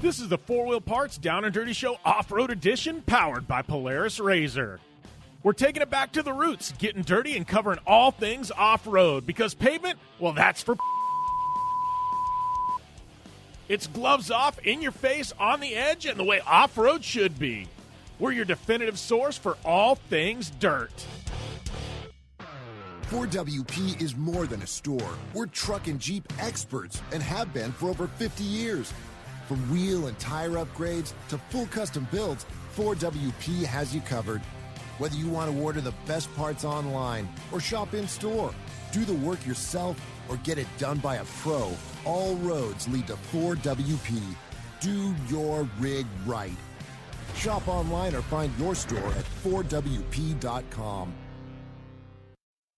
This is the Four Wheel Parts Down and Dirty Show Off-Road Edition, powered by Polaris RZR. We're taking it back to the roots, getting dirty and covering all things off-road, because pavement, well, that's for it's gloves off, in your face, on the edge, and the way off-road should be. We're your definitive source for all things dirt. 4WP is more than a store. We're truck and Jeep experts and have been for over 50 years. From wheel and tire upgrades to full custom builds, 4WP has you covered. Whether you want to order the best parts online or shop in store, do the work yourself, or get it done by a pro, all roads lead to 4WP. Do your rig right. Shop online or find your store at 4WP.com.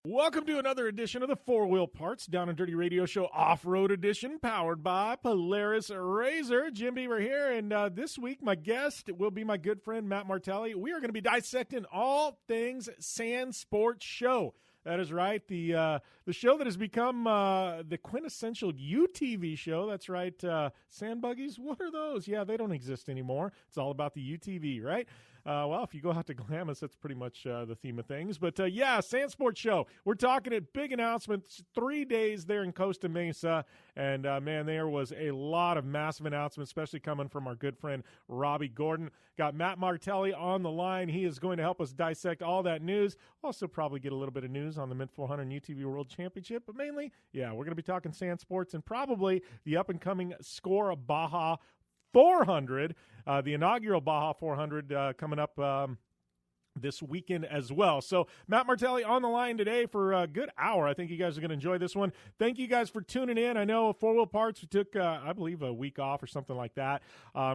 Welcome to another edition of the Four Wheel Parts Down and Dirty Radio Show Off-Road Edition, powered by Polaris RZR. Jim Beaver here, and this week my guest will be my good friend Matt Martelli. We are going to be dissecting all things sand sports show. That is right, the show that has become the quintessential UTV show. That's right, sand buggies, what are those? Yeah, they don't exist anymore. It's all about the UTV, right? Well, if you go out to Glamis, that's pretty much the theme of things. But, yeah, Sand Sports Show. We're talking at big announcements, 3 days there in Costa Mesa. And, man, there was a lot of massive announcements, especially coming from our good friend Robbie Gordon. Got Matt Martelli on the line. He is going to help us dissect all that news. Also probably get a little bit of news on the Mint 400 and UTV World Championship. But mainly, yeah, we're going to be talking sand sports and probably the up-and-coming SCORE Baja 400, the inaugural Baja 400 coming up this weekend as well. So Matt Martelli on the line today for a good hour. I think you guys are going to enjoy this one. Thank you guys for tuning in. I know Four Wheel Parts, we took, I believe, a week off or something like that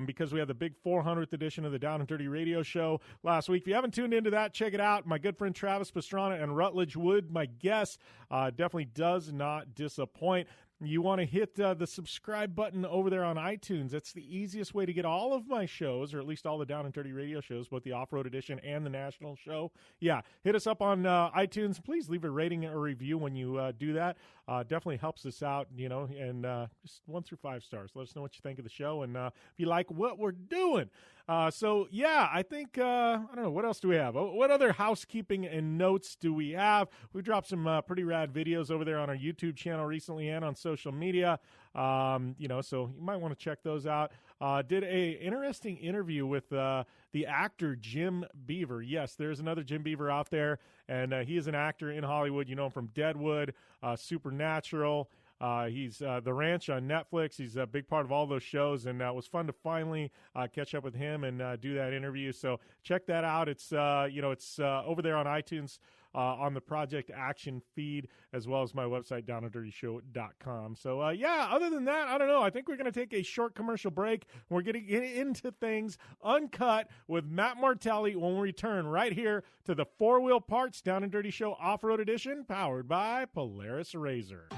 because we had the big 400th edition of the Down and Dirty Radio Show last week. If you haven't tuned into that, check it out. My good friend Travis Pastrana and Rutledge Wood, my guest, definitely does not disappoint. You want to hit the subscribe button over there on iTunes. That's the easiest way to get all of my shows, or at least all the Down and Dirty Radio shows, both the Off-Road Edition and the National Show. Yeah, hit us up on iTunes. Please leave a rating or review when you do that. Definitely helps us out, you know, and just 1 through 5 stars. Let us know what you think of the show and if you like what we're doing. So, yeah, I think, I don't know, what else do we have? What other housekeeping and notes do we have? We dropped some pretty rad videos over there on our YouTube channel recently and on social media, you know, so you might want to check those out. Did a interesting interview with the actor Jim Beaver. Yes, there's another Jim Beaver out there, and he is an actor in Hollywood. You know him from Deadwood, Supernatural. He's The Ranch on Netflix. He's a big part of all those shows, and it was fun to finally catch up with him and do that interview. So check that out. It's you know, it's over there on iTunes on the Project Action feed, as well as my website, downanddirtyshow.com. So, yeah, other than that, I don't know. I think we're going to take a short commercial break. We're going to get into things uncut with Matt Martelli when we return right here to the Four Wheel Parts Down and Dirty Show Off-Road Edition, powered by Polaris RZR.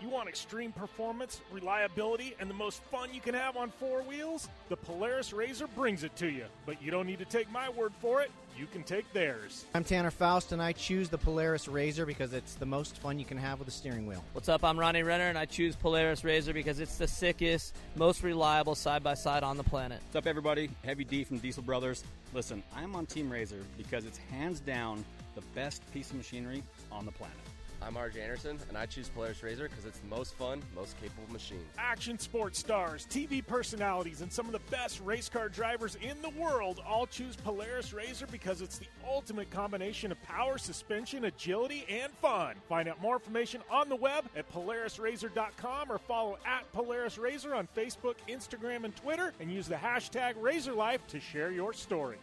You want extreme performance, reliability, and the most fun you can have on four wheels? The Polaris RZR brings it to you. But you don't need to take my word for it. You can take theirs. I'm Tanner Faust, and I choose the Polaris RZR because it's the most fun you can have with a steering wheel. What's up? I'm Ronnie Renner, and I choose Polaris RZR because it's the sickest, most reliable side-by-side on the planet. What's up, everybody? Heavy D from Diesel Brothers. Listen, I'm on Team RZR because it's hands down the best piece of machinery on the planet. I'm RJ Anderson, and I choose Polaris RZR because it's the most fun, most capable machine. Action sports stars, TV personalities, and some of the best race car drivers in the world all choose Polaris RZR because it's the ultimate combination of power, suspension, agility, and fun. Find out more information on the web at PolarisRZR.com or follow at Polaris RZR on Facebook, Instagram, and Twitter, and use the hashtag RazorLife to share your story.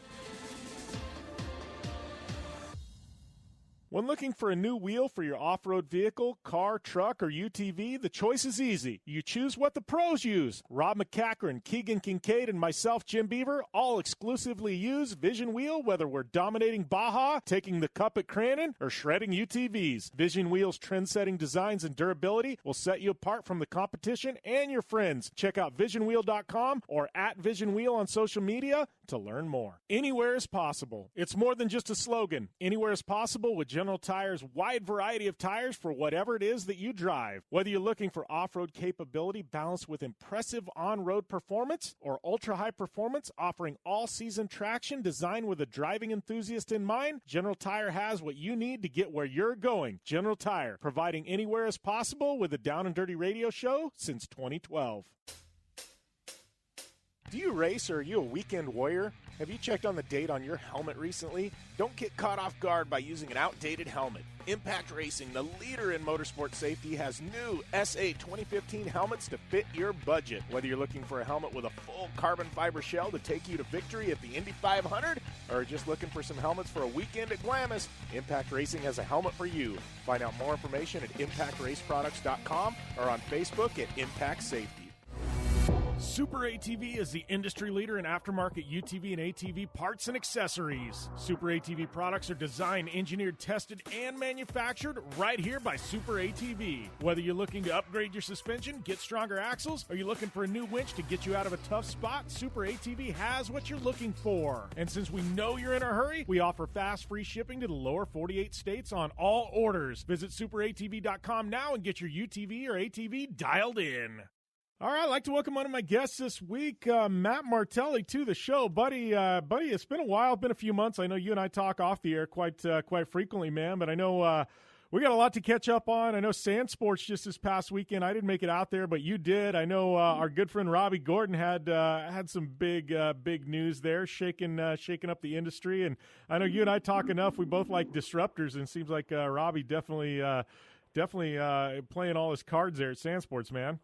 When looking for a new wheel for your off-road vehicle, car, truck, or UTV, the choice is easy. You choose what the pros use. Rob McCachran, Keegan Kincaid, and myself, Jim Beaver, all exclusively use Vision Wheel, whether we're dominating Baja, taking the cup at Crandon, or shredding UTVs. Vision Wheel's trend-setting designs and durability will set you apart from the competition and your friends. Check out VisionWheel.com or at Vision Wheel on social media to learn more. Anywhere is possible. It's more than just a slogan. Anywhere is possible with General Tire's wide variety of tires for whatever it is that you drive. Whether you're looking for off-road capability balanced with impressive on-road performance or ultra-high performance offering all-season traction designed with a driving enthusiast in mind, General Tire has what you need to get where you're going. General Tire, providing anywhere is possible with the Down and Dirty Radio Show since 2012. Do you race or are you a weekend warrior? Have you checked on the date on your helmet recently? Don't get caught off guard by using an outdated helmet. Impact Racing, the leader in motorsport safety, has new SA 2015 helmets to fit your budget. Whether you're looking for a helmet with a full carbon fiber shell to take you to victory at the Indy 500 or just looking for some helmets for a weekend at Glamis, Impact Racing has a helmet for you. Find out more information at impactraceproducts.com or on Facebook at Impact Safety. Super ATV is the industry leader in aftermarket UTV and ATV parts and accessories. Super ATV products are designed, engineered, tested, and manufactured right here by Super ATV. Whether you're looking to upgrade your suspension, get stronger axles, or you're looking for a new winch to get you out of a tough spot, Super ATV has what you're looking for. And since we know you're in a hurry, we offer fast, free shipping to the lower 48 states on all orders. Visit superatv.com now and get your UTV or ATV dialed in. All right, I'd like to welcome one of my guests this week, Matt Martelli, to the show. Buddy, it's been a while, been a few months. I know you and I talk off the air quite frequently, man, but I know we got a lot to catch up on. I know Sand Sports just this past weekend. I didn't make it out there, but you did. I know our good friend Robbie Gordon had some big news there, shaking up the industry. And I know you and I talk enough. We both like disruptors, and it seems like Robbie definitely playing all his cards there at Sand Sports, man.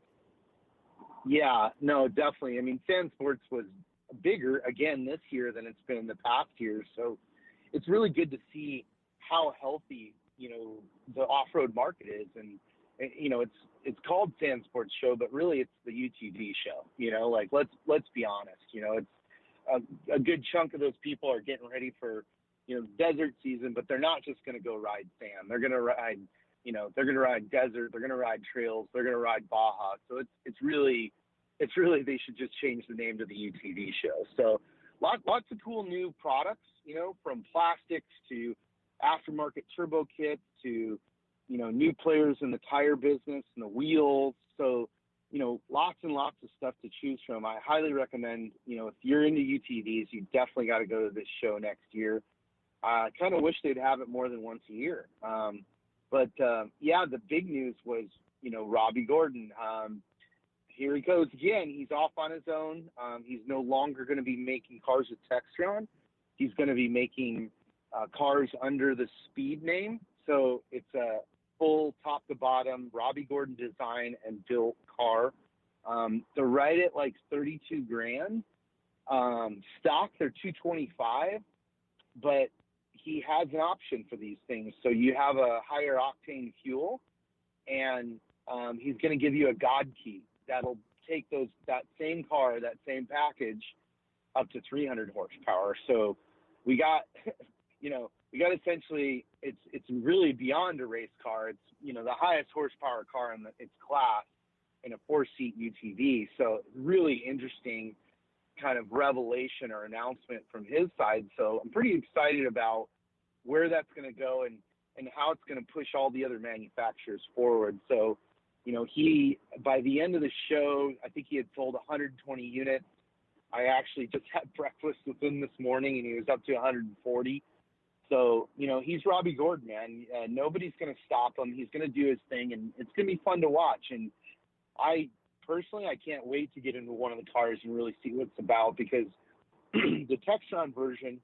Yeah, no, definitely. I mean, Sand Sports was bigger again this year than it's been in the past years. So it's really good to see how healthy, the off-road market is. And, it's called Sand Sports Show, but really it's the UTV show, let's be honest, it's a good chunk of those people are getting ready for, desert season, but they're not just going to go ride sand. They're going to ride, they're going to ride desert, they're going to ride trails, they're going to ride Baja. So it's really, they should just change the name to the UTV show. So lots of cool new products, from plastics to aftermarket turbo kits to, new players in the tire business and the wheels. So, lots and lots of stuff to choose from. I highly recommend, if you're into UTVs, you definitely got to go to this show next year. I kind of wish they'd have it more than once a year. But the big news was, Robbie Gordon. Here he goes again. He's off on his own. He's no longer going to be making cars with Textron. He's going to be making cars under the Speed name. So it's a full top to bottom Robbie Gordon design and built car. They're right at like $32,000. Stock, they're $225, but he has an option for these things. So you have a higher octane fuel, and he's going to give you a God key that'll take that same car, that same package, up to 300 horsepower. So we got, essentially, it's really beyond a race car. It's, the highest horsepower car in its class in a 4-seat UTV. So really interesting kind of revelation or announcement from his side. So I'm pretty excited about where that's going to go and how it's going to push all the other manufacturers forward. So, he, by the end of the show, I think he had sold 120 units. I actually just had breakfast with him this morning, and he was up to 140. So, he's Robbie Gordon, man. Nobody's going to stop him. He's going to do his thing, and it's going to be fun to watch. And I can't wait to get into one of the cars and really see what it's about, because the Textron version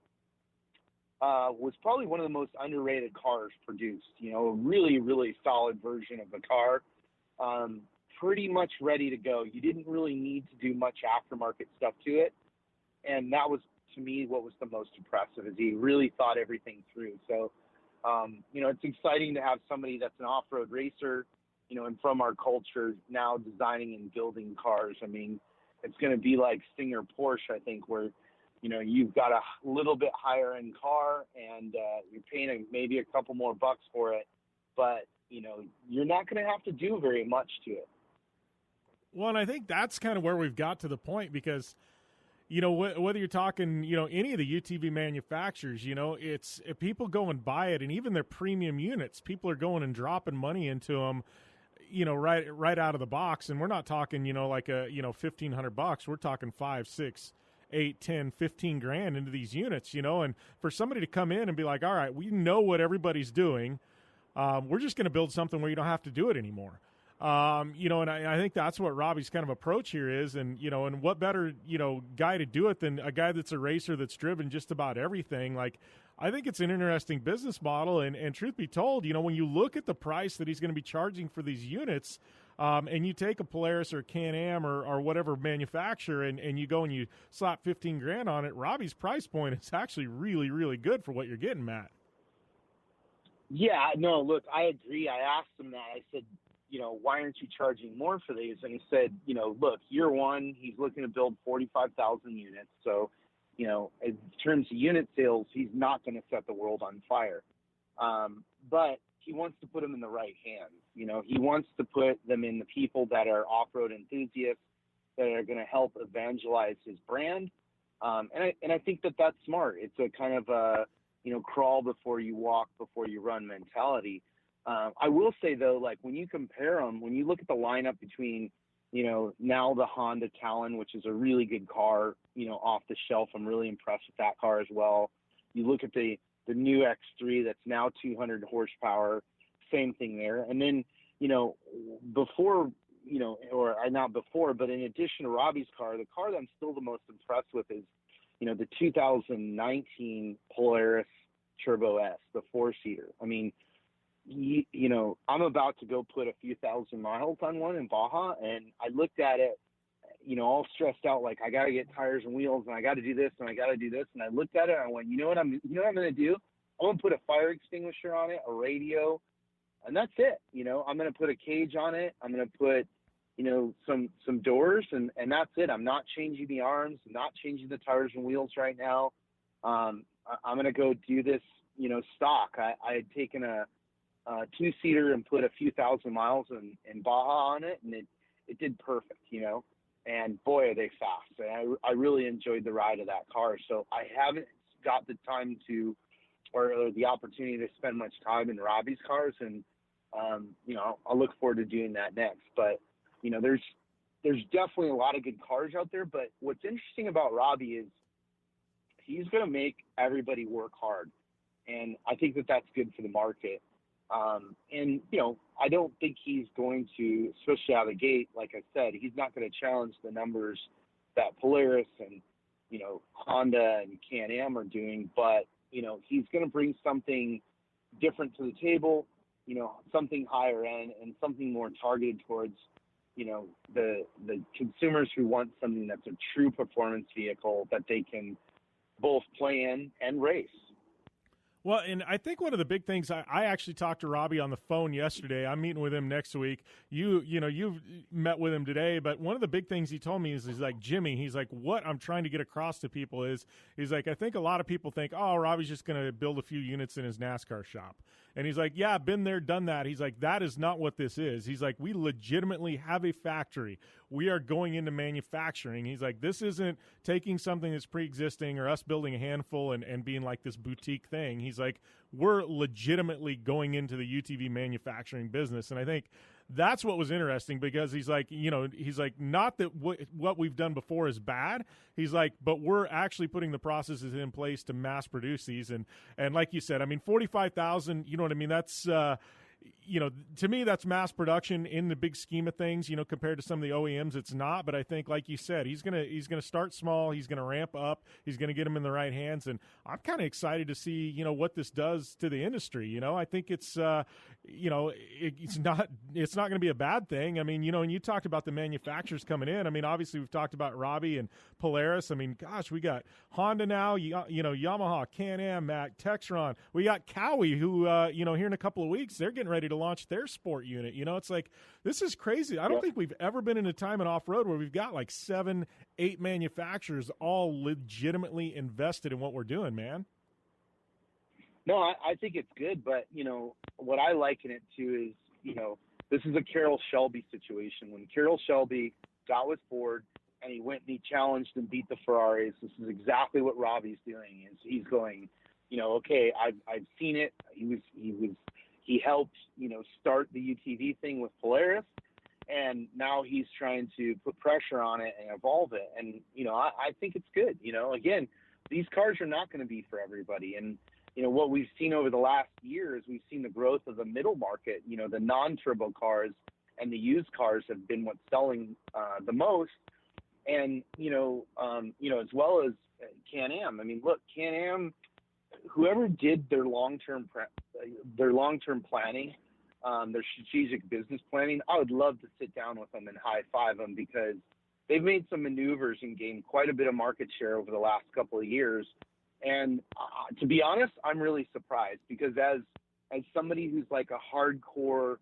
was probably one of the most underrated cars produced. A really, really solid version of the car. Pretty much ready to go. You didn't really need to do much aftermarket stuff to it. And that was, to me, what was the most impressive, is he really thought everything through. So, it's exciting to have somebody that's an off-road racer, and from our culture now designing and building cars. I mean, it's going to be like Stinger Porsche, I think, where, you've got a little bit higher end car and you're paying maybe a couple more bucks for it, but, you're not going to have to do very much to it. Well, and I think that's kind of where we've got to the point, because, you know, whether you're talking, you know, any of the UTV manufacturers, you know, it's people go and buy it, and even their premium units, people are going and dropping money into them, you know, right out of the box. And we're not talking, you know, like $1,500. We're talking 5, 6, 8, 10, 15 grand into these units, you know. And for somebody to come in and be like, all right, we know what everybody's doing. We're just going to build something where you don't have to do it anymore. You know, and I think that's what Robbie's kind of approach here is. And, you know, and what better, you know, guy to do it than a guy that's a racer that's driven just about everything. Like, I think it's an interesting business model. And truth be told, you know, when you look at the price that he's going to be charging for these units, and you take a Polaris or Can-Am or whatever manufacturer and you go and you slap 15 grand on it, Robbie's price point is actually really, really good for what you're getting, Matt. Yeah, no, look, I agree. I asked him that. I said, you know, why aren't you charging more for these? And he said, you know, look, year one, he's looking to build 45,000 units. So, you know, in terms of unit sales, he's not going to set the world on fire. But he wants to put them in the right hands. You know, he wants to put them in the people that are off-road enthusiasts that are going to help evangelize his brand. And I think that that's smart. It's a kind of a, you know, crawl before you walk, before you run mentality. I will say, though, like when you compare them, when you look at the lineup between, you know, now the Honda Talon, which is a really good car, you know, off the shelf. I'm really impressed with that car as well. You look at the new X3 that's now 200 horsepower, same thing there. And then, you know, before, you know, or not before, but in addition to Robbie's car, the car that I'm still the most impressed with is, you know, the 2019 Polaris Turbo S, the 4-seater. I mean, you know, I'm about to go put a few thousand miles on one in Baja, and I looked at it, you know, all stressed out, like I got to get tires and wheels, and I got to do this, and I got to do this. And I looked at it, and I went, you know what I'm going to do? I'm going to put a fire extinguisher on it, a radio, and that's it. You know, I'm going to put a cage on it. I'm going to put, you know, some doors, and that's it. I'm not changing the arms, not changing the tires and wheels right now. I'm going to go do this, you know, stock. I had taken a 2-seater and put a few thousand miles in Baja on it, and it did perfect, you know. And boy, are they fast. And I really enjoyed the ride of that car. So I haven't got the time to, or the opportunity to spend much time in Robbie's cars. And, you know, I'll look forward to doing that next. But, you know, there's definitely a lot of good cars out there. But what's interesting about Robbie is he's going to make everybody work hard. And I think that that's good for the market. And, you know, I don't think he's going to, especially out of the gate, like I said, he's not going to challenge the numbers that Polaris and, you know, Honda and Can-Am are doing, but, you know, he's going to bring something different to the table, you know, something higher end and something more targeted towards, you know, the consumers who want something that's a true performance vehicle that they can both play in and race. Well, and I think one of the big things, I actually talked to Robbie on the phone yesterday. I'm meeting with him next week. You know, you've met with him today, but one of the big things he told me is he's like, Jimmy, he's like, what I'm trying to get across to people is, he's like, I think a lot of people think, oh, Robbie's just going to build a few units in his NASCAR shop. And he's like, yeah, been there, done that. He's like, that is not what this is. He's like, we legitimately have a factory. We are going into manufacturing. He's like, this isn't taking something that's pre-existing or us building a handful and being like this boutique thing. He's like, we're legitimately going into the UTV manufacturing business. And I think that's what was interesting because he's like, you know, he's like, not that what we've done before is bad. He's like, but we're actually putting the processes in place to mass produce these. And like you said, I mean, 45,000, you know what I mean? That's, you know, to me, that's mass production in the big scheme of things, you know, compared to some of the OEMs, it's not. But I think, like you said, he's going to start small. He's going to ramp up. He's going to get them in the right hands. And I'm kind of excited to see, you know, what this does to the industry. You know, I think it's, you know, it's not going to be a bad thing. I mean, you know, and you talked about the manufacturers coming in. I mean, obviously we've talked about Robbie and Polaris. I mean, gosh, we got Honda now, you know, Yamaha, Can-Am, Mac, Textron. We got Cowie who, you know, here in a couple of weeks, they're getting ready to launch their sport unit. You know, it's like, this is crazy. I don't think we've ever been in a time in off-road where we've got like 7, 8 manufacturers all legitimately invested in what we're doing, man. No, I think it's good, but, you know, what I liken it to is, you know, this is a Carroll Shelby situation. When Carroll Shelby got with Ford, and he went and he challenged and beat the Ferraris. This is exactly what Robbie's doing. Is he's going, okay, I've seen it. He helped, start the UTV thing with Polaris, and now he's trying to put pressure on it and evolve it. And, I think it's good. Again, these cars are not going to be for everybody. And, what we've seen over the last year is we've seen the growth of the middle market. The non-turbo cars and the used cars have been what's selling the most. And, as well as Can-Am. I mean, look, Can-Am, whoever did their long-term planning, their strategic business planning, I would love to sit down with them and high-five them, because they've made some maneuvers and gained quite a bit of market share over the last couple of years. And to be honest, I'm really surprised, because as somebody who's like a hardcore,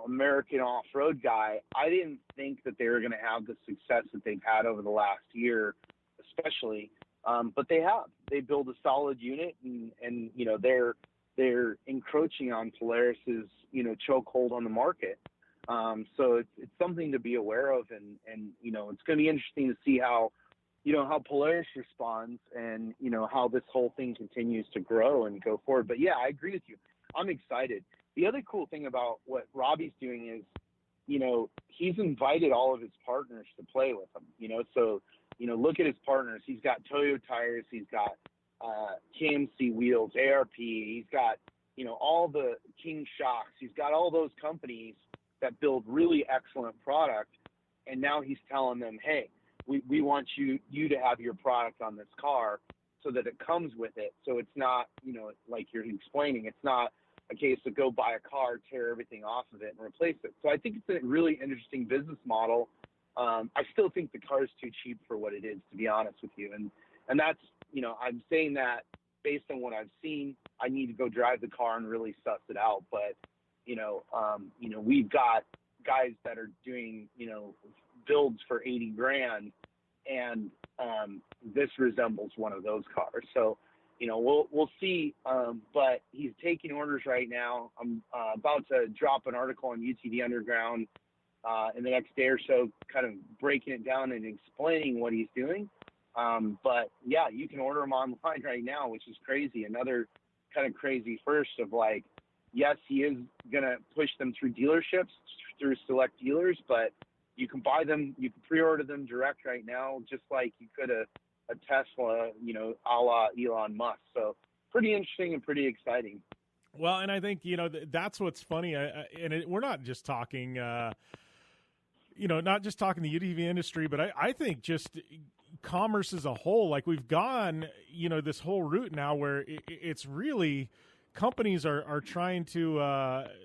American off-road guy, I didn't think that they were going to have the success that they've had over the last year, especially. But they have. They build a solid unit, and they're encroaching on Polaris's, chokehold on the market. So it's something to be aware of, and it's going to be interesting to see how Polaris responds, and, how this whole thing continues to grow and go forward. But yeah, I agree with you. I'm excited. The other cool thing about what Robbie's doing is, he's invited all of his partners to play with him, so, look at his partners. He's got Toyo tires. He's got KMC wheels, ARP. He's got, all the King shocks. He's got all those companies that build really excellent product. And now he's telling them, hey, we want you to have your product on this car, so that it comes with it. So it's not, like you're explaining, it's not a case of go buy a car, tear everything off of it, and replace it. So I think it's a really interesting business model. I still think the car is too cheap for what it is, to be honest with you. And that's, I'm saying that based on what I've seen. I need to go drive the car and really suss it out. But, we've got guys that are doing, builds for 80 grand, and this resembles one of those cars. So, we'll see. But he's taking orders right now. I'm about to drop an article on UTV Underground in the next day or so, kind of breaking it down and explaining what he's doing. But yeah, you can order them online right now, which is crazy. Another kind of crazy first of like, yes, he is going to push them through dealerships, through select dealers, but you can buy them, you can pre-order them direct right now, just like you could a Tesla, a la Elon Musk. So pretty interesting and pretty exciting. Well, and I think, that's what's funny. We're not just talking, not just talking the UTV industry, but I think just commerce as a whole. Like, we've gone, this whole route now where it's really companies are trying to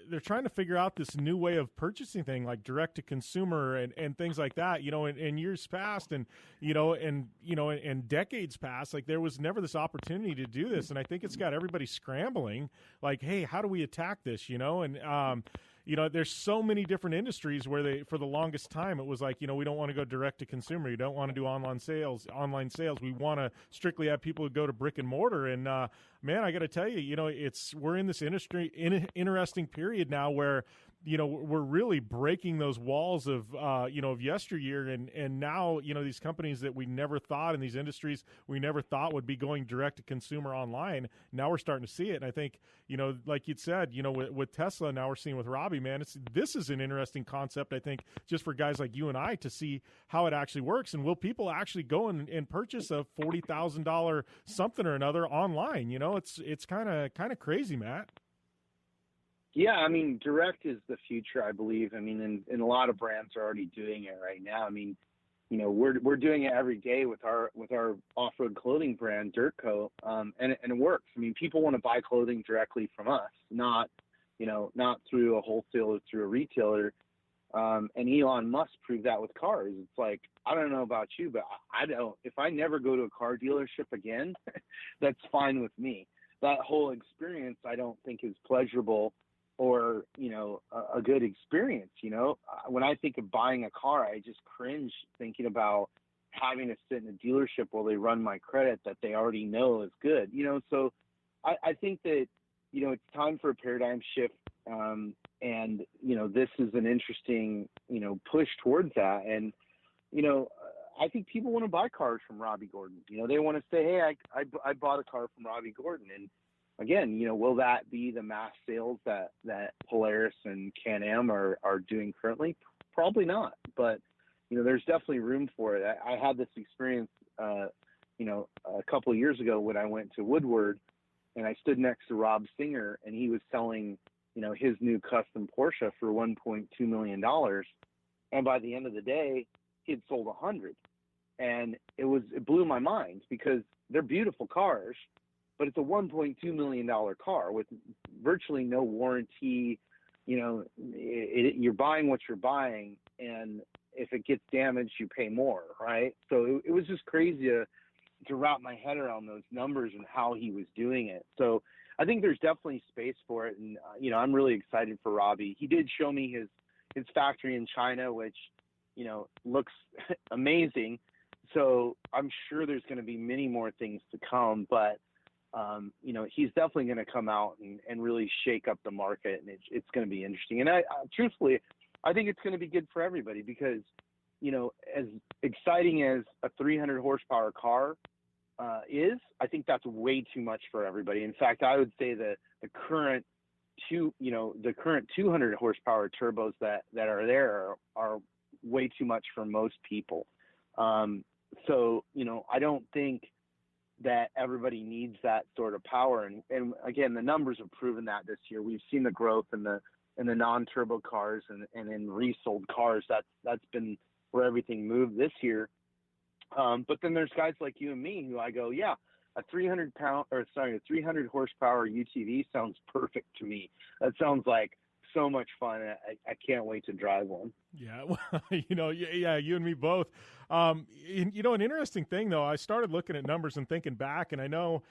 they're trying to figure out this new way of purchasing thing, like direct to consumer and things like that. In years past, and decades past, like, there was never this opportunity to do this, and I think it's got everybody scrambling. Like, hey, how do we attack this? There's so many different industries where for the longest time, it was like, we don't want to go direct to consumer. You don't want to do online sales. We want to strictly have people who go to brick and mortar. And, man, I got to tell you, we're in this interesting period now where, we're really breaking those walls of yesteryear. And now, these companies that we never thought, in these industries we never thought would be going direct to consumer online. Now we're starting to see it. And I think, like you'd said, with Tesla, now we're seeing with Robbie, man, this is an interesting concept, I think, just for guys like you and I to see how it actually works. And will people actually go and purchase a $40,000 something or another online? It's kind of crazy, Matt. Yeah, I mean, direct is the future, I believe. I mean, and a lot of brands are already doing it right now. I mean, we're doing it every day with our off-road clothing brand, Dirtco, and it works. I mean, people want to buy clothing directly from us, not through a wholesaler or through a retailer. And Elon Musk proved that with cars. It's like, I don't know about you, but I don't. If I never go to a car dealership again, that's fine with me. That whole experience, I don't think, is pleasurable or, a good experience. When I think of buying a car, I just cringe thinking about having to sit in a dealership while they run my credit that they already know is good. So I think that, it's time for a paradigm shift. And, this is an interesting, push towards that. And, I think people want to buy cars from Robbie Gordon. They want to say, hey, I bought a car from Robbie Gordon. And again, will that be the mass sales that Polaris and Can-Am are doing currently? Probably not. But, there's definitely room for it. I had this experience, a couple of years ago when I went to Woodward and I stood next to Rob Singer, and he was selling, his new custom Porsche for $1.2 million. And by the end of the day, he had sold 100. And it blew my mind because they're beautiful cars, but it's a $1.2 million car with virtually no warranty. You're buying what you're buying, and if it gets damaged, you pay more, right? So it was just crazy to wrap my head around those numbers and how he was doing it. So I think there's definitely space for it, and I'm really excited for Robbie. He did show me his factory in China, which looks amazing. So I'm sure there's going to be many more things to come, but he's definitely going to come out and really shake up the market, and it's going to be interesting. And truthfully, I think it's going to be good for everybody because, as exciting as a 300 horsepower car is, I think that's way too much for everybody. In fact, I would say that the current 200 horsepower turbos that are there are way too much for most people. So, I don't think that everybody needs that sort of power. And again, the numbers have proven that this year. We've seen the growth in the non-turbo cars and in resold cars. That's been where everything moved this year. But then there's guys like you and me who I go, yeah, a 300 horsepower UTV sounds perfect to me. That sounds like so much fun. I can't wait to drive one. Yeah, well, you and me both. An interesting thing though, I started looking at numbers and thinking back, and I know,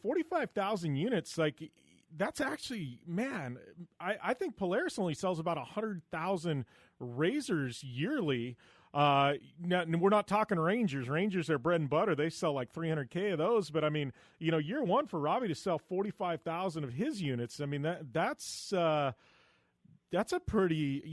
45,000 units, like that's actually, man, I think Polaris only sells about 100,000 Razors yearly. Now, we're not talking Rangers. Rangers are bread and butter. They sell like 300K of those. But I mean, year one for Robbie to sell 45,000 of his units. I mean, that's a pretty,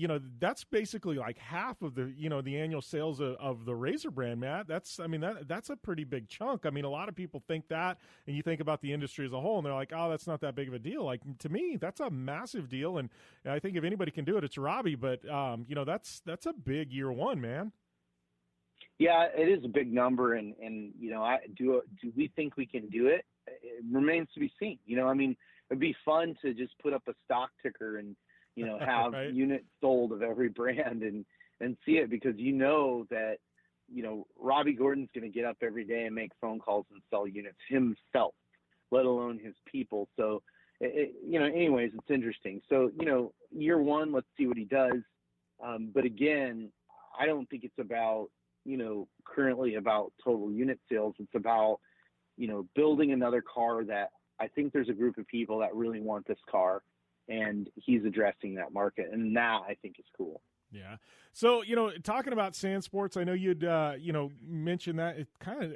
that's basically like half of the, the annual sales of the Razor brand, Matt. That's a pretty big chunk. I mean, a lot of people think that, and you think about the industry as a whole, and they're like, oh, that's not that big of a deal. Like, to me, that's a massive deal, and I think if anybody can do it, it's Robbie. But, that's a big year one, man. Yeah, it is a big number, and do we think we can do it? It remains to be seen. It'd be fun to just put up a stock ticker and have right. Units sold of every brand and see it, because that, Robbie Gordon's going to get up every day and make phone calls and sell units himself, let alone his people. So, anyways, it's interesting. So, year one, let's see what he does. But again, I don't think it's about, currently about total unit sales. It's about, building another car that I think there's a group of people that really want this car, and he's addressing that market, and that I think is cool. Yeah. So, talking about Sand Sports, I know you'd, mentioned that. It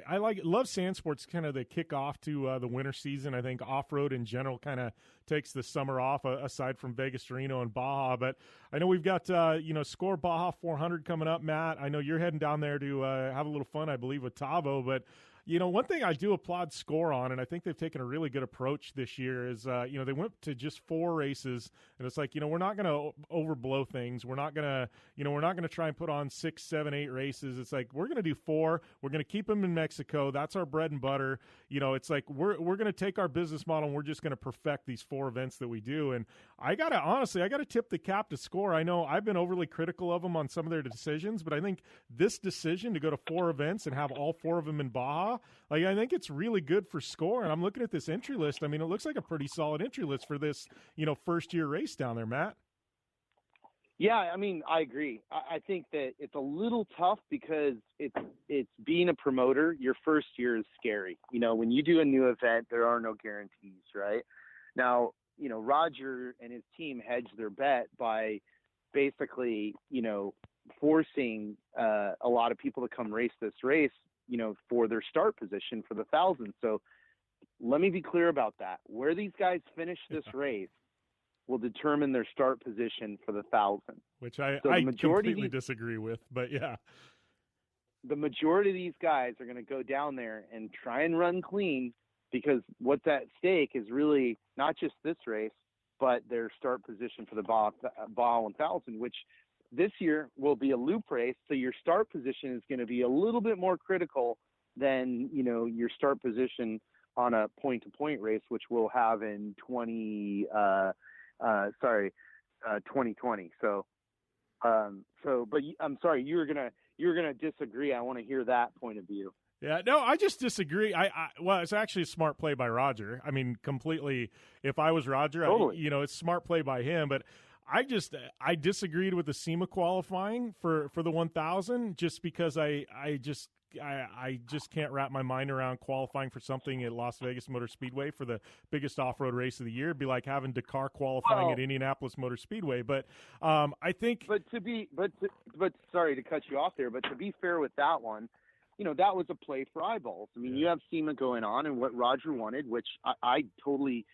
I love Sand Sports, kind of the kickoff to the winter season. I think off-road in general kind of takes the summer off, aside from Vegas, Reno, and Baja. But I know we've got, SCORE Baja 400 coming up, Matt. I know you're heading down there to have a little fun, I believe, with Tavo. But one thing I do applaud SCORE on, and I think they've taken a really good approach this year, is, they went to just 4 races, and it's like, we're not going to overblow things. We're not going to try and put on 6, 7, 8 races. It's like, we're going to do 4. We're going to keep them in Mexico. That's our bread and butter. It's like, we're going to take our business model and we're just going to perfect these 4 events that we do. And I got to tip the cap to SCORE. I know I've been overly critical of them on some of their decisions, but I think this decision to go to 4 events and have all 4 of them in Baja, like, I think it's really good for SCORE. And I'm looking at this entry list. I mean, it looks like a pretty solid entry list for this, first year race down there, Matt. Yeah, I mean, I agree. I think that it's a little tough because it's being a promoter. Your first year is scary. When you do a new event, there are no guarantees, right? Now, Roger and his team hedged their bet by basically, forcing a lot of people to come race this race, for their start position for the 1,000. So let me be clear about that. Where these guys finish this race will determine their start position for the 1,000. Which I completely disagree with, but yeah. the majority of these guys are going to go down there and try and run clean, because what's at stake is really not just this race, but their start position for the Baja 1000, which this year will be a loop race. So your start position is going to be a little bit more critical than, your start position on a point-to-point race, which we'll have in 2020. So, but I'm sorry, you're gonna disagree. I want to hear that point of view. Yeah, no, I just disagree. Well, it's actually a smart play by Roger. I mean, completely. If I was Roger, totally. It's smart play by him. But I disagreed with the SEMA qualifying for the 1000, just because I just can't wrap my mind around qualifying for something at Las Vegas Motor Speedway for the biggest off-road race of the year. It'd be like having Dakar qualifying at Indianapolis Motor Speedway. But I think. But sorry to cut you off there. But to be fair with that one, that was a play for eyeballs. I mean, you have SEMA going on, and what Roger wanted, which I totally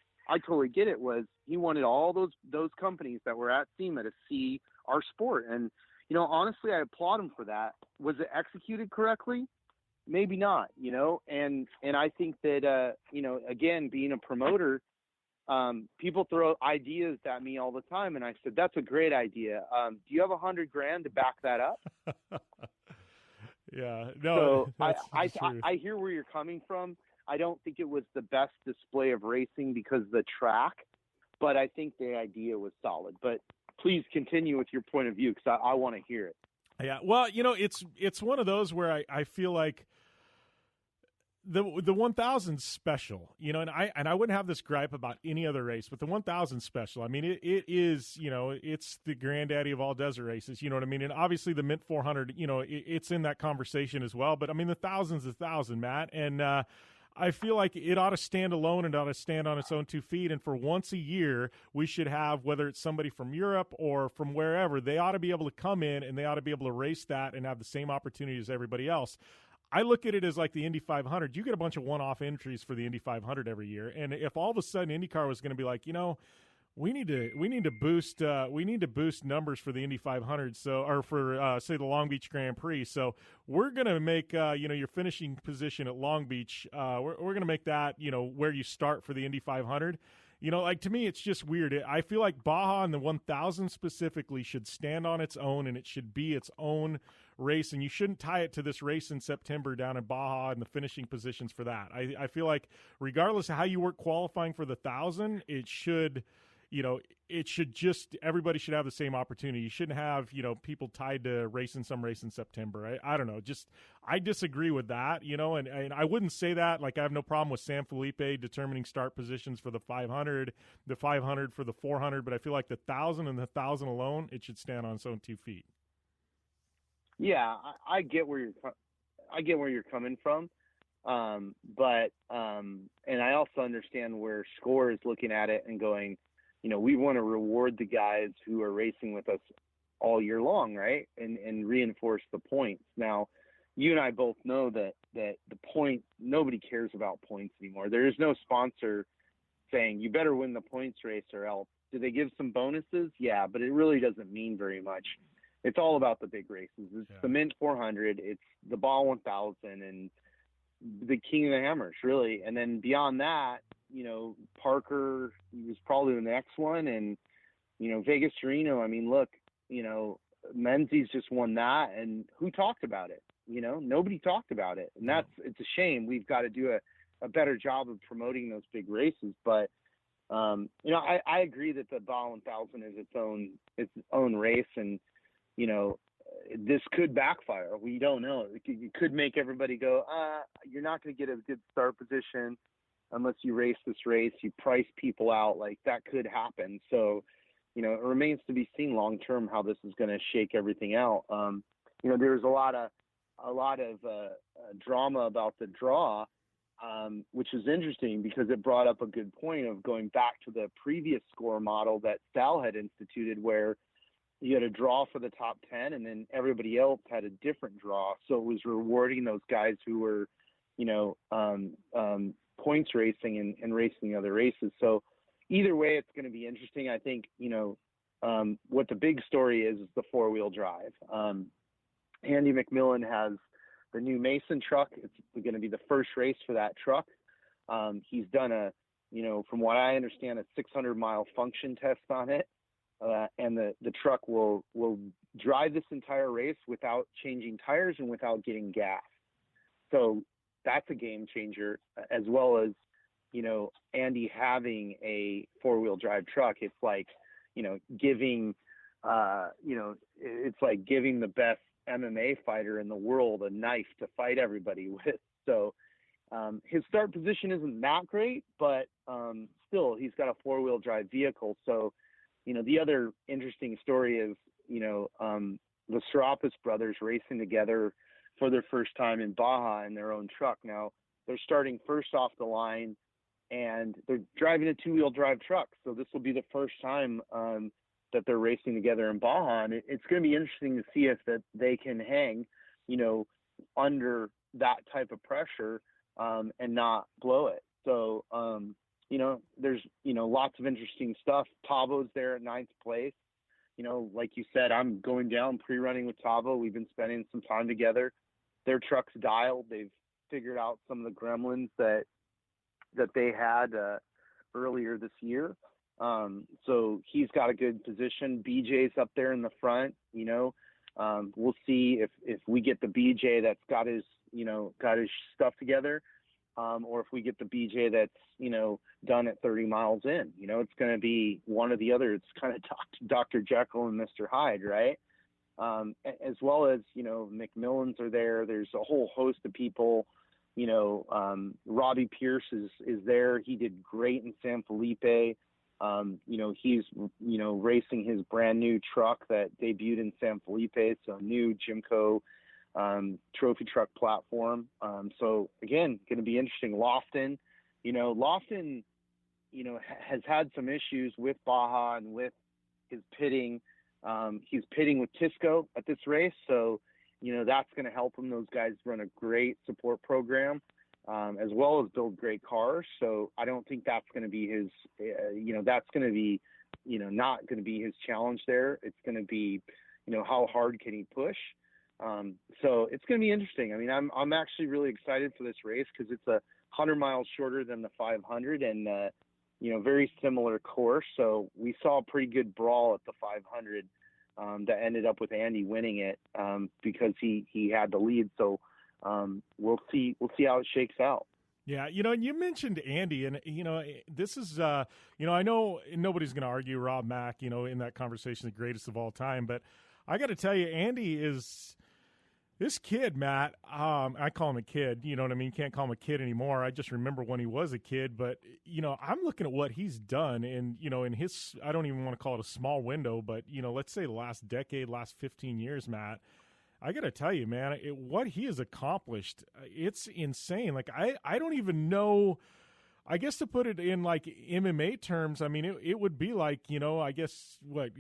get it, was he wanted all those companies that were at SEMA to see our sport. And, honestly, I applaud him for that. Was it executed correctly? Maybe not, and I think that, again, being a promoter, people throw ideas at me all the time. And I said, that's a great idea. Do you have $100,000 to back that up? Yeah, no. So I hear where you're coming from. I don't think it was the best display of racing because of the track, but I think the idea was solid. But please continue with your point of view, because I want to hear it. Yeah, well, it's one of those where I feel like the 1000's special, and I wouldn't have this gripe about any other race, but the 1000's special. I mean, it is, it's the granddaddy of all desert races, you know what I mean? And obviously the Mint 400, it's in that conversation as well, but I mean, the 1000's the 1000, Matt. And, I feel like it ought to stand alone and ought to stand on its own 2 feet. And for once a year, we should have, whether it's somebody from Europe or from wherever, they ought to be able to come in and they ought to be able to race that and have the same opportunity as everybody else. I look at it as like the Indy 500. You get a bunch of one-off entries for the Indy 500 every year, and if all of a sudden IndyCar was going to be like, we need to boost numbers for the Indy 500, or for say the Long Beach Grand Prix. So we're going to make your finishing position at Long Beach. We're going to make that where you start for the Indy 500. To me, it's just weird. I feel like Baja and the 1000 specifically should stand on its own, and it should be its own race, and you shouldn't tie it to this race in September down in Baja and the finishing positions for that. I feel like regardless of how you work qualifying for the 1000, it should just, everybody should have the same opportunity. You shouldn't have, people tied to racing some race in September. I don't know. I disagree with that, and I wouldn't say that. Like, I have no problem with San Felipe determining start positions for the 500, the 500 for the 400, but I feel like the 1000 and the 1000 alone, it should stand on its own 2 feet. Yeah, I get where you're coming from. But I also understand where SCORE is looking at it and going, we want to reward the guys who are racing with us all year long, right? And reinforce the points. Now, you and I both know that the point, nobody cares about points anymore. There is no sponsor saying you better win the points race or else. Do they give some bonuses? Yeah, but it really doesn't mean very much. It's all about the big races. It's the Mint 400, it's the Baja 1000, and the King of the Hammers, really. And then beyond that, Parker was probably the next one, and Vegas to Reno. I mean, look, Menzies just won that, and who talked about it? Nobody talked about it, and it's a shame. We've got to do a better job of promoting those big races. But I agree that the Baja 1000 is its own race, and this could backfire. We don't know. It could make everybody go, you're not going to get a good start position unless you race this race. You price people out. Like, that could happen. So, it remains to be seen long term how this is going to shake everything out. There's a lot of drama about the draw, which is interesting because it brought up a good point of going back to the previous SCORE model that Sal had instituted, where you had a draw for the top 10 and then everybody else had a different draw. So it was rewarding those guys who were, points racing and racing other races. So either way, it's going to be interesting. I think, what the big story is the 4-wheel drive. Andy McMillan has the new Mason truck. It's going to be the first race for that truck. He's done from what I understand, a 600-mile function test on it. And the truck will drive this entire race without changing tires and without getting gas. So that's a game changer, as well as, Andy having a 4-wheel drive truck. It's like, giving, it's like giving the best MMA fighter in the world a knife to fight everybody with. So his start position isn't that great, but still he's got a 4-wheel drive vehicle. So, the other interesting story is, the Serapis brothers racing together for their first time in Baja in their own truck. Now they're starting first off the line, and they're driving a 2-wheel drive truck. So this will be the first time that they're racing together in Baja. And it's going to be interesting to see if that they can hang, under that type of pressure and not blow it. So, there's, lots of interesting stuff. Tavo's there at 9th place. Like you said, I'm going down pre-running with Tavo. We've been spending some time together. Their truck's dialed. They've figured out some of the gremlins that they had earlier this year. So he's got a good position. BJ's up there in the front. We'll see if we get the BJ that's got his stuff together, or if we get the BJ that's, done at 30 miles in. It's going to be one or the other. It's kind of Dr. Jekyll and Mr. Hyde, right? As well as, McMillans are there. There's a whole host of people. Robbie Pierce is there. He did great in San Felipe. He's, racing his brand new truck that debuted in San Felipe. So new Jimco trophy truck platform. So again, going to be interesting. Lofton has had some issues with Baja and with his pitting. He's pitting with Tisco at this race. So, that's going to help him. Those guys run a great support program, as well as build great cars. So I don't think that's going to be his, that's going to be, not going to be his challenge there. It's going to be, how hard can he push? So it's going to be interesting. I mean, I'm actually really excited for this race because it's 100 miles shorter than the 500 and, very similar course. So we saw a pretty good brawl at the 500 that ended up with Andy winning it because he had the lead. So we'll see how it shakes out. Yeah, and you mentioned Andy, and, this is, I know nobody's going to argue Rob Mack, in that conversation, the greatest of all time, but I got to tell you, Andy is this kid, Matt. I call him a kid. You know what I mean? Can't call him a kid anymore. I just remember when he was a kid. But I'm looking at what he's done, and in his, I don't even want to call it a small window, but let's say the last decade, last 15 years, Matt. I got to tell you, man, what he has accomplished, it's insane. Like I don't even know. I guess to put it in like MMA terms, I mean, it would be like, I guess what,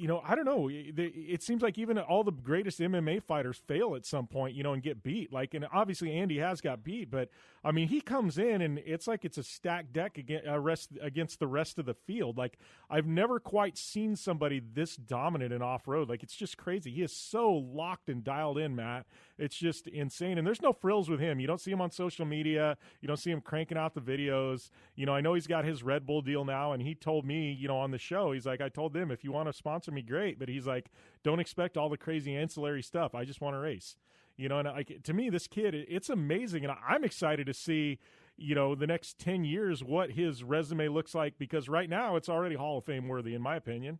I don't know. It seems like even all the greatest MMA fighters fail at some point, and get beat. Like, and obviously Andy has got beat, but I mean, he comes in and it's like it's a stacked deck against the rest of the field. Like, I've never quite seen somebody this dominant in off-road. Like, it's just crazy. He is so locked and dialed in, Matt. It's just insane. And there's no frills with him. You don't see him on social media. You don't see him cranking out the videos. I know he's got his Red Bull deal now, and he told me, on the show, he's like, I told them, if you want to sponsor me, great. But he's like, don't expect all the crazy ancillary stuff. I just want to race. And like, to me, this kid, it's amazing. And I'm excited to see, the next 10 years, what his resume looks like, because right now it's already Hall of Fame worthy, in my opinion.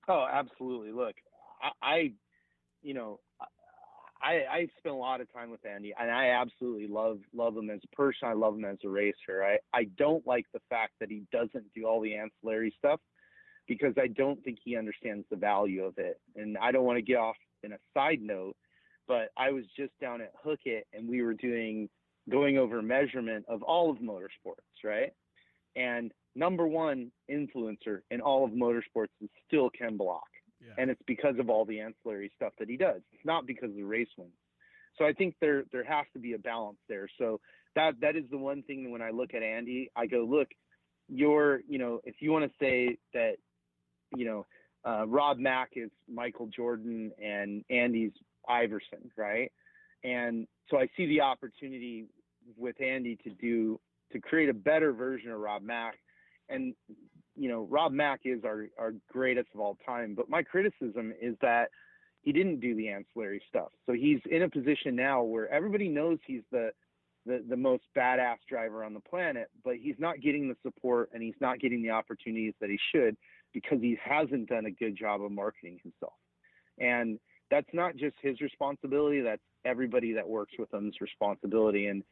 Oh, absolutely. Look, I spent a lot of time with Andy, and I absolutely love him as a person. I love him as a racer. I don't like the fact that he doesn't do all the ancillary stuff, because I don't think he understands the value of it. And I don't want to get off in a side note, but I was just down at Hookit, and we were going over measurement of all of motorsports, right? And number one influencer in all of motorsports is still Ken Block. Yeah. And it's because of all the ancillary stuff that he does. It's not because of the race wins. So I think there has to be a balance there. So that is the one thing when I look at Andy, I go, look, if you want to say that, Rob Mack is Michael Jordan and Andy's Iverson, right? And so I see the opportunity with Andy to create a better version of Rob Mack. And, Rob Mack is our greatest of all time. But my criticism is that he didn't do the ancillary stuff. So he's in a position now where everybody knows he's the most badass driver on the planet, but he's not getting the support and he's not getting the opportunities that he should because he hasn't done a good job of marketing himself. And that's not just his responsibility. That's everybody that works with him's responsibility, and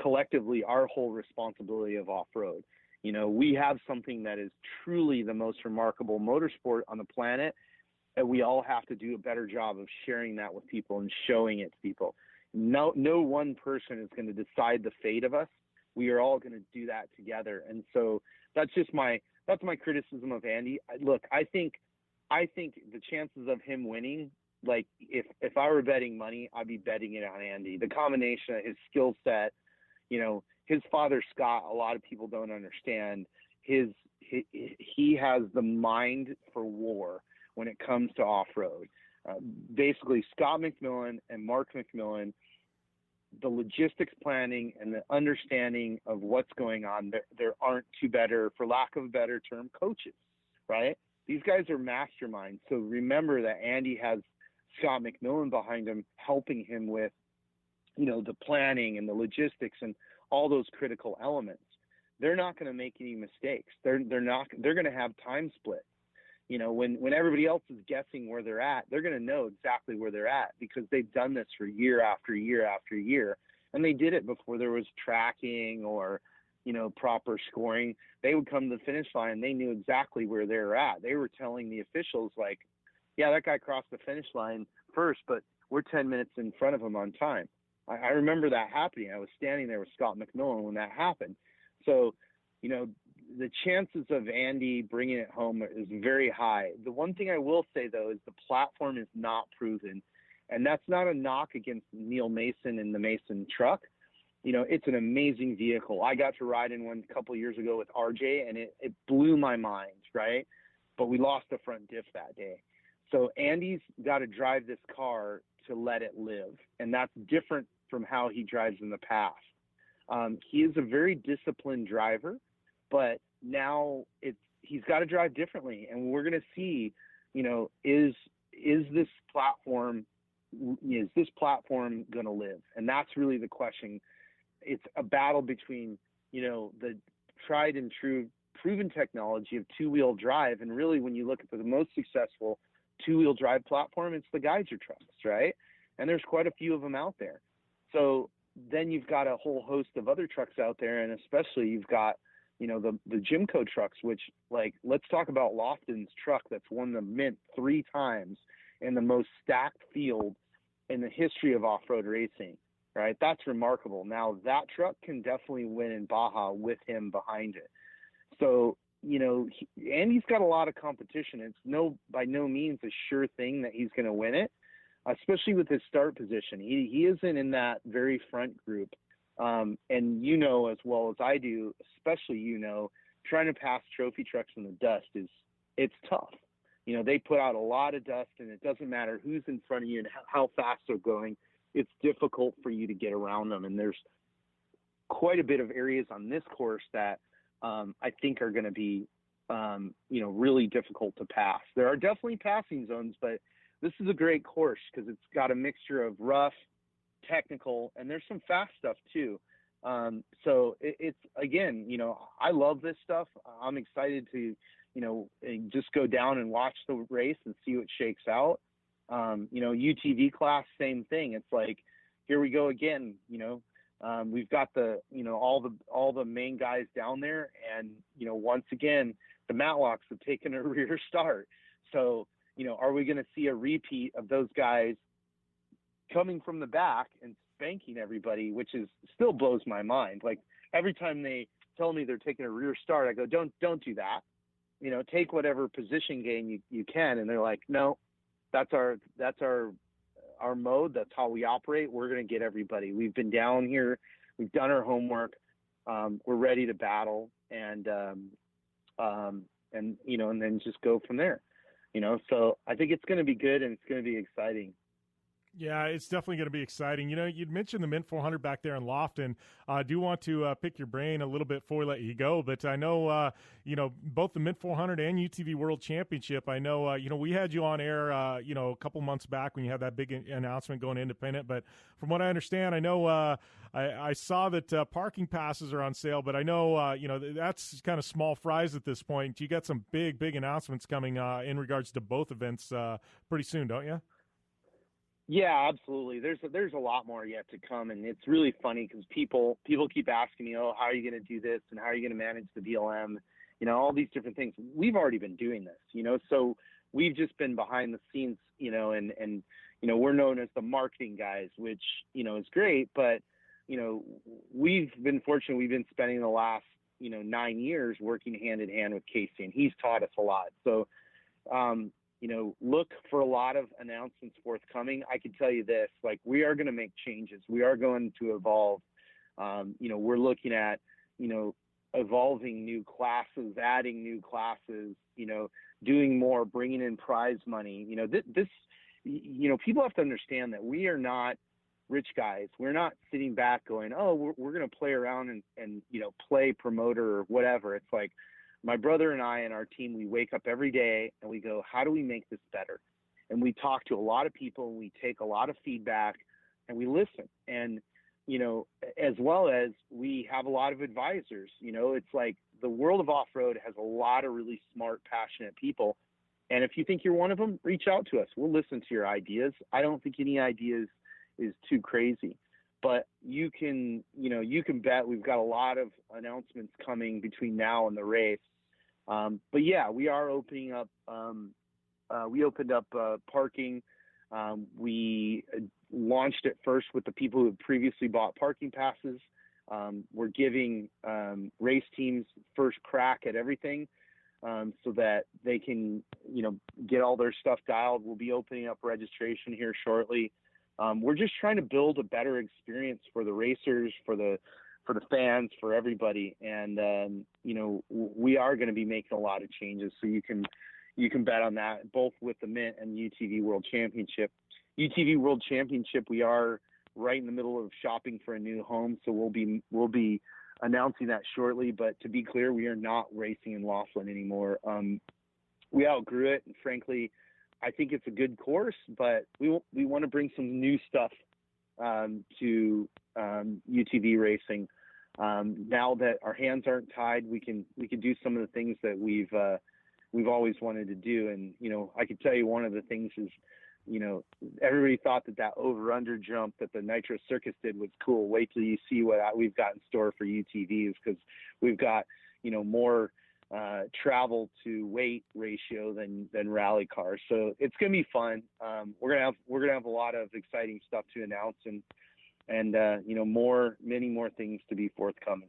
collectively our whole responsibility of off-road. We have something that is truly the most remarkable motorsport on the planet, and we all have to do a better job of sharing that with people and showing it to people. No one person is going to decide the fate of us. We are all going to do that together. And so that's my criticism of Andy. Look, I think the chances of him winning, like if I were betting money, I'd be betting it on Andy. The combination of his skill set, his father, Scott, a lot of people don't understand. He has the mind for war when it comes to off-road. Basically, Scott McMillan and Mark McMillan, the logistics planning and the understanding of what's going on, there aren't two better, for lack of a better term, coaches, right? These guys are masterminds. So remember that Andy has Scott McMillan behind him, helping him with, the planning and the logistics and all those critical elements. They're not going to make any mistakes. They're going to have time split. When everybody else is guessing where they're at, they're going to know exactly where they're at because they've done this for year after year after year. And they did it before there was tracking or, proper scoring. They would come to the finish line and they knew exactly where they were at. They were telling the officials, like, yeah, that guy crossed the finish line first, but we're 10 minutes in front of him on time. I remember that happening. I was standing there with Scott McMillan when that happened. So, the chances of Andy bringing it home is very high. The one thing I will say, though, is the platform is not proven. And that's not a knock against Neil Mason and the Mason truck. It's an amazing vehicle. I got to ride in one a couple of years ago with RJ, and it blew my mind, right? But we lost the front diff that day. So Andy's got to drive this car to let it live. And that's different from how he drives in the past. He is a very disciplined driver, but now he's got to drive differently. And we're going to see, is this platform going to live? And that's really the question. It's a battle between, the tried and true proven technology of two-wheel drive. And really, when you look at the most successful two-wheel drive platform, it's the Geyser trucks, right? And there's quite a few of them out there. So then you've got a whole host of other trucks out there, and especially you've got, the Jimco trucks, which, like, let's talk about Lofton's truck that's won the Mint 3 times in the most stacked field in the history of off-road racing, right? That's remarkable. Now, that truck can definitely win in Baja with him behind it. So, Andy's got a lot of competition. It's by no means a sure thing that he's going to win it, especially with his start position. He isn't in that very front group. And as well as I do, especially, trying to pass trophy trucks in the dust it's tough. They put out a lot of dust, and it doesn't matter who's in front of you and how fast they're going. It's difficult for you to get around them. And there's quite a bit of areas on this course that I think are going to be, really difficult to pass. There are definitely passing zones, but this is a great course because it's got a mixture of rough, technical, and there's some fast stuff too. So it's again, I love this stuff. I'm excited to, just go down and watch the race and see what shakes out. UTV class, same thing. It's like, here we go again. We've got the, all the main guys down there, and once again, the Matlocks have taken a rear start. So, are we going to see a repeat of those guys coming from the back and spanking everybody, which still blows my mind. Like, every time they tell me they're taking a rear start, I go, don't do that. Take whatever position gain you can. And they're like, no, that's our mode. That's how we operate. We're going to get everybody. We've been down here. We've done our homework. We're ready to battle and then just go from there. So I think it's going to be good and it's going to be exciting. Yeah, it's definitely going to be exciting. You know, you'd mentioned the Mint 400 back there in Lofton. I do want to pick your brain a little bit before we let you go, but I know, both the Mint 400 and UTV World Championship, I know, we had you on air, a couple months back when you had that big announcement going independent, but from what I understand, I know I saw that parking passes are on sale, but I know, that's kind of small fries at this point. You got some big announcements coming in regards to both events pretty soon, don't you? Yeah, absolutely. There's a lot more yet to come, and it's really funny because people keep asking me, "Oh, how are you going to do this? And how are you going to manage the BLM?" All these different things. We've already been doing this, so we've just been behind the scenes, and we're known as the marketing guys, which is great, but we've been fortunate. We've been spending the last 9 years working hand in hand with Casey, and he's taught us a lot. So. Look for a lot of announcements forthcoming. I can tell you this, we are going to make changes. We are going to evolve. We're looking at, evolving new classes, adding new classes, doing more, bringing in prize money. People have to understand that we are not rich guys. We're not sitting back going, oh, we're going to play around and play promoter or whatever. It's like, my brother and I and our team, we wake up every day and we go, how do we make this better? And we talk to a lot of people, and we take a lot of feedback, and we listen. And, as well as we have a lot of advisors. It's like the world of off-road has a lot of really smart, passionate people. And if you think you're one of them, reach out to us. We'll listen to your ideas. I don't think any idea is too crazy. But you can bet we've got a lot of announcements coming between now and the race. But yeah, we are opening up. We opened up parking. We launched it first with the people who had previously bought parking passes. We're giving race teams first crack at everything, so that they can get all their stuff dialed. We'll be opening up registration here shortly. We're just trying to build a better experience for the racers, for the fans, for everybody. And, we are going to be making a lot of changes. So you can bet on that, both with the Mint and UTV World Championship. UTV World Championship, we are right in the middle of shopping for a new home. So we'll be announcing that shortly. But to be clear, we are not racing in Laughlin anymore. We outgrew it. And frankly, I think it's a good course, but we want to bring some new stuff to UTV racing. Now that our hands aren't tied, we can do some of the things that we've always wanted to do. And I can tell you one of the things is, everybody thought that over-under jump that the Nitro Circus did was cool. Wait till you see what we've got in store for UTVs, because we've got more travel to weight ratio than rally cars. So it's going to be fun. We're going to have a lot of exciting stuff to announce, and many more things to be forthcoming.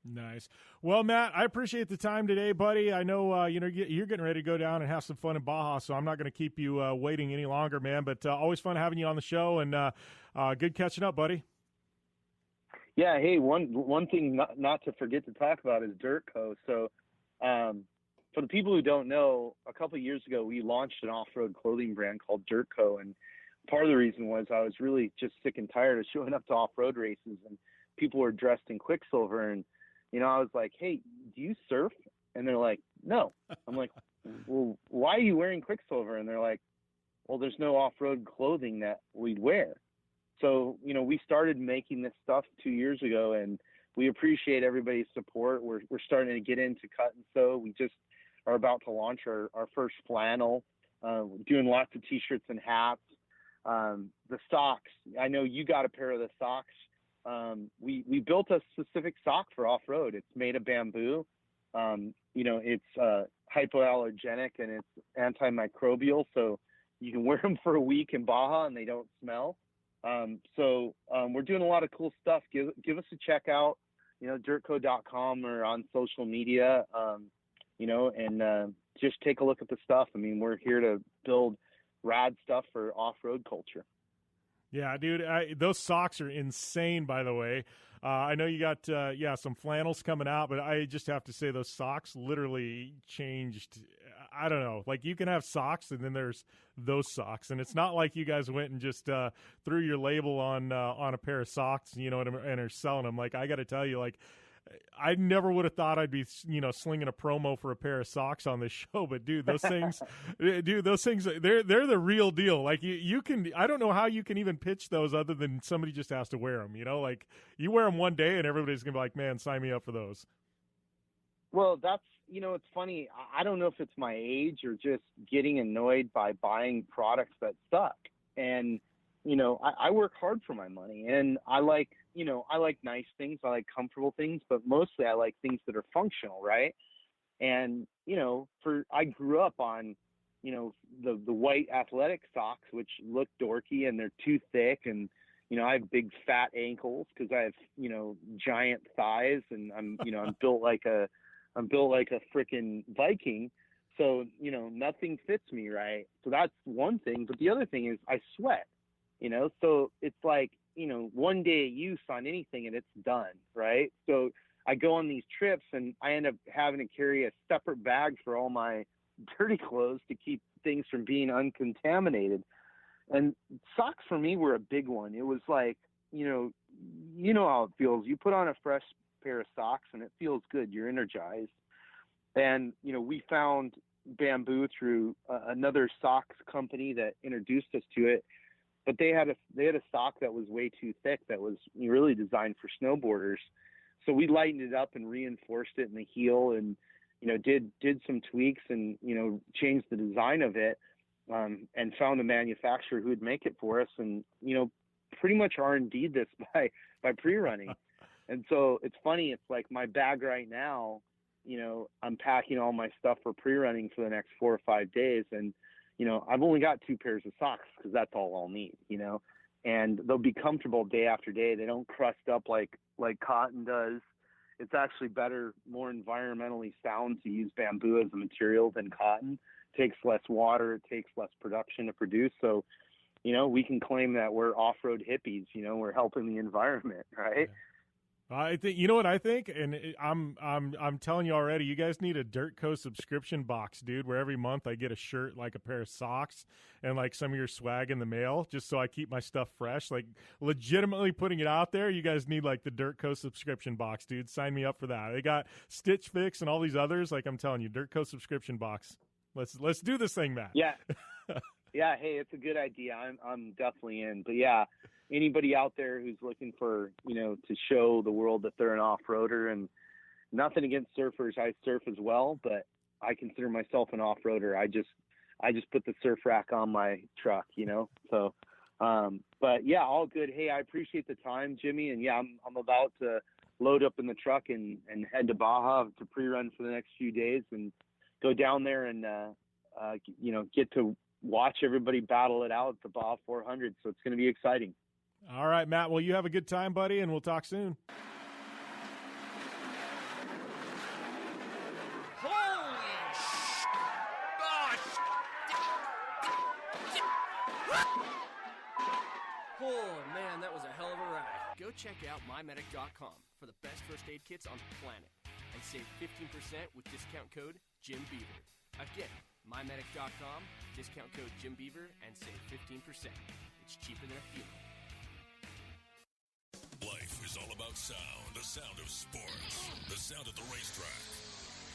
Nice. Well, Matt, I appreciate the time today, buddy. I know, you're getting ready to go down and have some fun in Baja, so I'm not going to keep you waiting any longer, man, but always fun having you on the show, and good catching up, buddy. Yeah. Hey, one thing not to forget to talk about is Dirt Co. So, for the people who don't know, a couple of years ago, we launched an off-road clothing brand called Dirt Co. And part of the reason was I was really just sick and tired of showing up to off-road races and people were dressed in Quicksilver. And, I was like, hey, do you surf? And they're like, no. I'm like, well, why are you wearing Quicksilver? And they're like, well, there's no off-road clothing that we'd wear. So, we started making this stuff 2 years ago, and we appreciate everybody's support. We're starting to get into cut and sew. We just are about to launch our first flannel. We're doing lots of T-shirts and hats. The socks. I know you got a pair of the socks. We built a specific sock for off-road. It's made of bamboo. It's hypoallergenic and it's antimicrobial, so you can wear them for a week in Baja and they don't smell. We're doing a lot of cool stuff. Give us a check out, dirtco.com or on social media, and just take a look at the stuff. I mean, we're here to build rad stuff for off-road culture. Yeah, dude, those socks are insane, by the way. I know you got, some flannels coming out, but I just have to say those socks literally changed. I don't know. Like, you can have socks, and then there's those socks, and it's not like you guys went and just threw your label on a pair of socks, and are selling them. Like, I got to tell you, like, I never would have thought I'd be, slinging a promo for a pair of socks on this show. But dude, those things, they're the real deal. Like, you can, I don't know how you can even pitch those other than somebody just has to wear them. Like, you wear them one day and everybody's gonna be like, man, sign me up for those. Well, that's, it's funny. I don't know if it's my age or just getting annoyed by buying products that suck. And, I work hard for my money, and I like nice things. I like comfortable things, but mostly I like things that are functional, right? And, I grew up on, the white athletic socks, which look dorky and they're too thick. And, I have big fat ankles because I have, giant thighs, and I'm built like a freaking Viking. So, nothing fits me right. So that's one thing. But the other thing is I sweat, so it's like, one day of use on anything and it's done, right? So I go on these trips and I end up having to carry a separate bag for all my dirty clothes to keep things from being uncontaminated. And socks for me were a big one. It was like, how it feels. You put on a fresh pair of socks and it feels good. You're energized. And, we found Bamboo through another socks company that introduced us to it. But they had a sock that was way too thick that was really designed for snowboarders. So we lightened it up and reinforced it in the heel, and did some tweaks and changed the design of it, and found a manufacturer who would make it for us, and pretty much R&D'd this by pre-running. And so it's funny. It's like my bag right now. I'm packing all my stuff for pre-running for the next 4 or 5 days, and I've only got 2 pairs of socks because that's all I'll need, and they'll be comfortable day after day. They don't crust up like cotton does. It's actually better, more environmentally sound to use bamboo as a material than cotton. It takes less water. It takes less production to produce. So, we can claim that we're off-road hippies, we're helping the environment, right? Yeah. I think, you know what I think, and I'm telling you already, you guys need a Dirt Co subscription box, dude, where every month I get a shirt, like a pair of socks, and like some of your swag in the mail, just so I keep my stuff fresh. Like, legitimately putting it out there, you guys need like the Dirt Co subscription box, dude. Sign me up for that. They got Stitch Fix and all these others. Like, I'm telling you, Dirt Co subscription box. Let's do this thing, Matt. Yeah. Yeah. Hey, it's a good idea. I'm definitely in. But yeah, anybody out there who's looking for, to show the world that they're an off-roader, and nothing against surfers. I surf as well, but I consider myself an off-roader. I just put the surf rack on my truck, so, but yeah, all good. Hey, I appreciate the time, Jimmy. And yeah, I'm about to load up in the truck and head to Baja to pre-run for the next few days and go down there and, get to watch everybody battle it out at the Baja 400. So it's going to be exciting. All right, Matt. Well, you have a good time, buddy, and we'll talk soon. Oh, man, that was a hell of a ride. Go check out mymedic.com for the best first aid kits on the planet and save 15% with discount code JimBeaver. Again, mymedic.com, discount code JimBeaver, and save 15%. It's cheaper than a funeral. Life is all about sound, the sound of sports, the sound of the racetrack,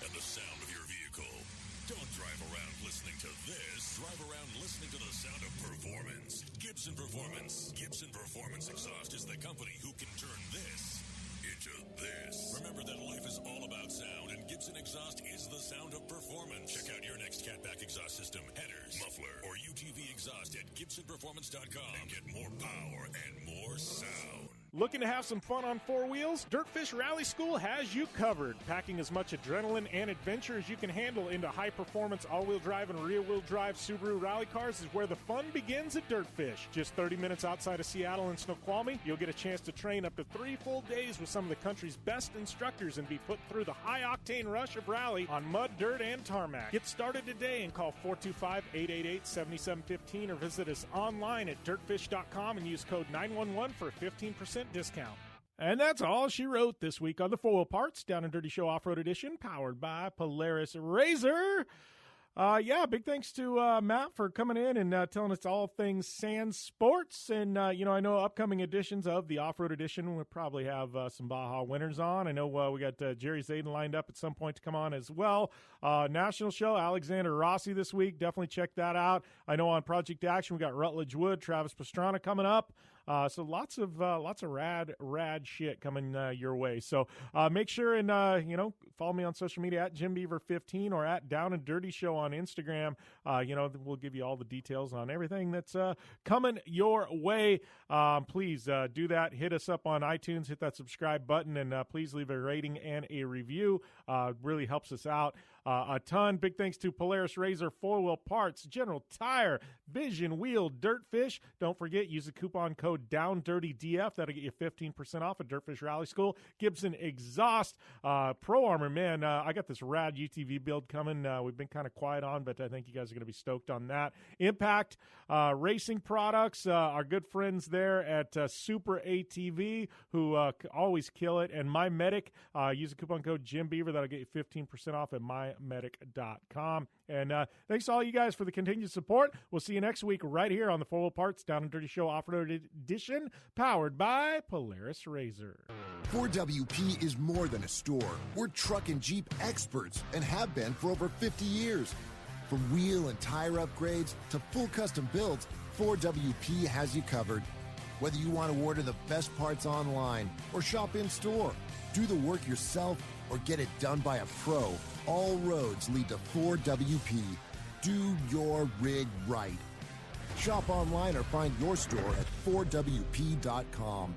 and the sound of your vehicle. Don't drive around listening to this. Drive around listening to the sound of performance. Gibson Performance. Gibson Performance Exhaust is the company who can turn this into this. Remember that life is all about sound, and Gibson Exhaust is the sound of performance. Check out your next catback exhaust system, headers, muffler, or UTV exhaust at GibsonPerformance.com and get more power and more sound. Looking to have some fun on 4 wheels? Dirtfish Rally School has you covered. Packing as much adrenaline and adventure as you can handle into high-performance all-wheel drive and rear-wheel drive Subaru rally cars is where the fun begins at Dirtfish. Just 30 minutes outside of Seattle and Snoqualmie, you'll get a chance to train up to 3 full days with some of the country's best instructors and be put through the high-octane rush of rally on mud, dirt, and tarmac. Get started today and call 425-888-7715 or visit us online at dirtfish.com and use code 911 for a 15% discount. And that's all she wrote this week on the 4 Wheel Parts Down and Dirty Show Off-Road Edition, powered by Polaris Razor. Yeah, big thanks to Matt for coming in and telling us all things sand sports. And, I know upcoming editions of the Off-Road Edition will probably have some Baja winners on. I know we got Jerry Zayden lined up at some point to come on as well. National show, Alexander Rossi this week. Definitely check that out. I know on Project Action we got Rutledge Wood, Travis Pastrana coming up. So lots of rad shit coming your way. So make sure and follow me on social media at JimBeaver15 or at Down and Dirty Show on Instagram. We'll give you all the details on everything that's coming your way. Please do that. Hit us up on iTunes. Hit that subscribe button, and please leave a rating and a review. Really helps us out a ton. Big thanks to Polaris Razor 4-wheel parts, General Tire, Vision Wheel, Dirtfish. Don't forget, use the coupon code DOWNDIRTYDF. That'll get you 15% off at Dirtfish Rally School. Gibson Exhaust, Pro Armor. Man, I got this rad UTV build coming. We've been kind of quiet on, but I think you guys are going to be stoked on that. Impact Racing Products, our good friends there at Super ATV, who always kill it. And My Medic, use the coupon code JimBeaver. That'll get you 15% off at mymedic.com. And thanks to all you guys for the continued support. We'll see you next week right here on the 4-Wheel Parts Down and Dirty Show Off-Road Edition, powered by Polaris Razor. 4WP is more than a store. We're truck and Jeep experts and have been for over 50 years. From wheel and tire upgrades to full custom builds, 4WP has you covered. Whether you want to order the best parts online or shop in store, do the work yourself, or get it done by a pro, all roads lead to 4WP. Do your rig right. Shop online or find your store at 4WP.com.